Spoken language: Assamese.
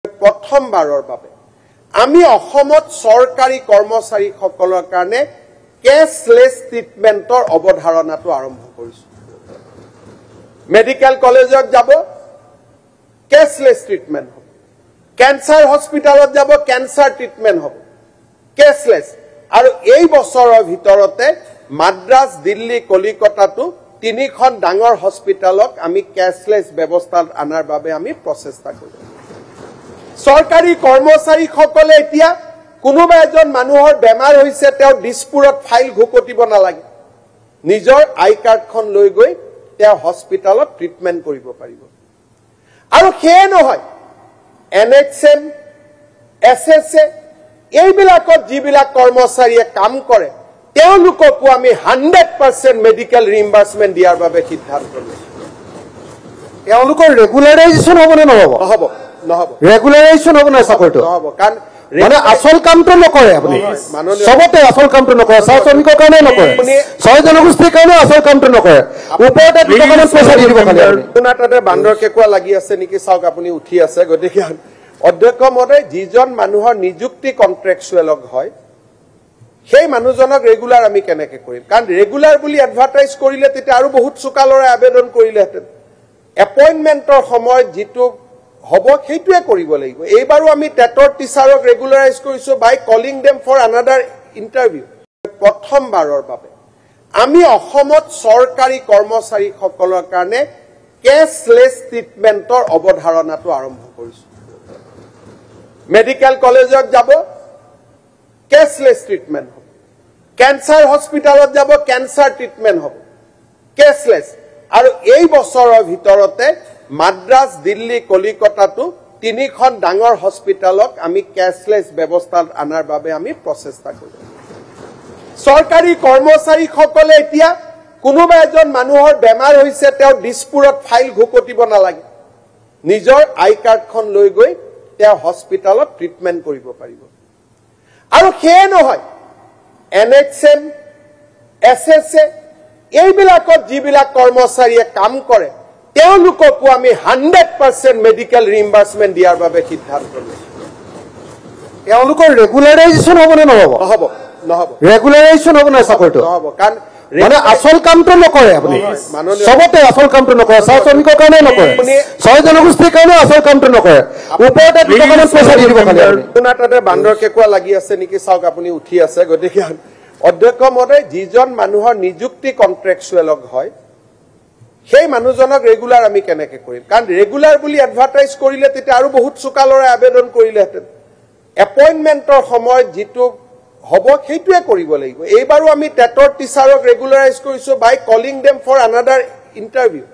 প্ৰথমবাৰৰ বাবে আমি অসমত চৰকাৰী কৰ্মচাৰীসকলৰ কাৰণে কেছলেছ ট্ৰিটমেণ্টৰ অৱধাৰণাটো আৰম্ভ কৰিছো। মেডিকেল কলেজত যাব কেছলেছ ট্ৰিটমেণ্ট হ'ব, কেন্সাৰ হস্পিটেলত যাব কেন্সাৰ ট্ৰিটমেণ্ট হ'ব কেছলেছ। আৰু এই বছৰৰ ভিতৰতে মাদ্ৰাজ, দিল্লী, কলিকতাটো তিনিখন ডাঙৰ হস্পিটেলক আমি কেছলেছ ব্যৱস্থাত আনাৰ বাবে আমি প্ৰচেষ্টা কৰিম। চৰকাৰী কৰ্মচাৰীসকলে এতিয়া কোনোবা এজন মানুহৰ বেমাৰ হৈছে, তেওঁ দিছপুৰত ফাইল ঘুকটিব নালাগে, নিজৰ আই কাৰ্ডখন লৈ গৈ তেওঁ হস্পিটেলত ট্ৰিটমেণ্ট কৰিব পাৰিব। আৰু সেয়ে নহয়, NHM, SSA এইবিলাকত যিবিলাক কৰ্মচাৰীয়ে কাম কৰে তেওঁলোককো আমি 100% মেডিকেল ৰিইম্বাৰ্সমেন্ট দিয়াৰ বাবে সিদ্ধান্ত লৈছো। তেওঁলোকৰ ৰেগুলাৰাইজেশ্যন হ'ব নে নহ'ব? নহ'ব, নহ'ব। ৰেগুলাৰাইজেশ্যন হ'ব নাই চাকৰিটো? নহ'ব, কাৰণ মানে আসল কামটো নকৰে আপুনি, চবতে আসল কামটো নকৰে, চাহ শ্ৰমিকৰ কাৰণে নকৰে, ছয় জনগোষ্ঠীৰ কাৰণে আসল কামটো নকৰে, ওপৰতে দুটকামান পইচা দি দিব খালি। আপোনাৰ তাতে বান্দৰ কেঁকুৱা লাগি আছে নেকি চাওক, আপুনি উঠি আছে। গতিকে অধ্যক্ষ মহোদয়, যিজন মানুহৰ নিযুক্তি কন্ট্ৰেকচুৱেল হয় সেই মানুহজনক ৰেগুলাৰ আমি কেনেকে কৰিম? কাৰণ ৰেগুলাৰ বুলি এডভাৰটাইজ কৰিলে তেতিয়া আৰু বহুত চোকালৰে আবেদন কৰিলেহেঁতেন। এপইণ্টমেণ্টৰ সময়ত যিটো হ'ব সেইটোৱে কৰিব লাগিব। এইবাৰো আমি টেটৰ টিচাৰক ৰেগুলাৰাইজ কৰিছো by calling them for another interview. প্ৰথমবাৰৰ বাবে আমি অসমত চৰকাৰী কৰ্মচাৰীসকলৰ কাৰণে কেছলেছ ট্ৰিটমেণ্টৰ অৱধাৰণাটো আৰম্ভ কৰিছো। মেডিকেল কলেজত যাব কেছলেছ ট্ৰিটমেণ্ট হ'ব, কেন্সাৰ হস্পিটেলত যাব কেন্সাৰ ট্ৰিটমেণ্ট হ'ব কেছলেছ। আৰু এই বছৰৰ ভিতৰতে মাদ্ৰাজ, দিল্লী, কলিকতাটো তিনিখন ডাঙৰ হস্পিটেলক আমি কেছলেছ ব্যৱস্থাত আনাৰ বাবে আমি প্ৰচেষ্টা কৰিম। চৰকাৰী কৰ্মচাৰীসকলে এতিয়া কোনোবা এজন মানুহৰ বেমাৰ হৈছে, তেওঁ দিছপুৰত ফাইল ঘুকটিব নালাগে, নিজৰ আই কাৰ্ডখন লৈ গৈ তেওঁ হস্পিটেলত ট্ৰিটমেণ্ট কৰিব পাৰিব। আৰু সেয়ে নহয়, NHM, SSA এইবিলাকত যিবিলাক কৰ্মচাৰীয়ে কাম কৰে তেওঁলোককো আমি 100% মেডিকেল ৰিইম্বাৰ্সমেন্ট দিয়াৰ বাবে সিদ্ধান্ত লৈছো। তেওঁলোকৰ ৰেগুলাৰাইজেশ্যন হ'ব নে নহ'ব? নহ'ব, নহ'ব। ৰেগুলাৰাইজেশ্যন হ'ব নাই চাকৰিটো? নহ'ব, কাৰণ মানে আসল কামটো নকৰে আপুনি, চবতে আসল কামটো নকৰে, চাহ শ্ৰমিকৰ কাৰণে নকৰে, ছয় জনগোষ্ঠীৰ কাৰণে আসল কামটো নকৰে, ওপৰতে দুটকামান পইচা দি দিব খালি। আপোনাৰ তাতে বান্দৰ কেঁকুৱা লাগি আছে নেকি চাওক, আপুনি উঠি আছে। গতিকে অধ্যক্ষ মহোদয়, যিজন মানুহৰ নিযুক্তি কন্ট্ৰেকচুৱেল হয় সেই মানুহজনক ৰেগুলাৰ আমি কেনেকে কৰিম? কাৰণ ৰেগুলাৰ বুলি এডভাৰটাইজ কৰিলে তেতিয়া আৰু বহুত চোকালৰে আবেদন কৰিলেহেঁতেন। এপইণ্টমেণ্টৰ সময়ত যিটো হ'ব সেইটোৱে কৰিব লাগিব। এইবাৰো আমি টেটৰ টিচাৰক ৰেগুলাৰাইজ কৰিছো by calling them for another interview.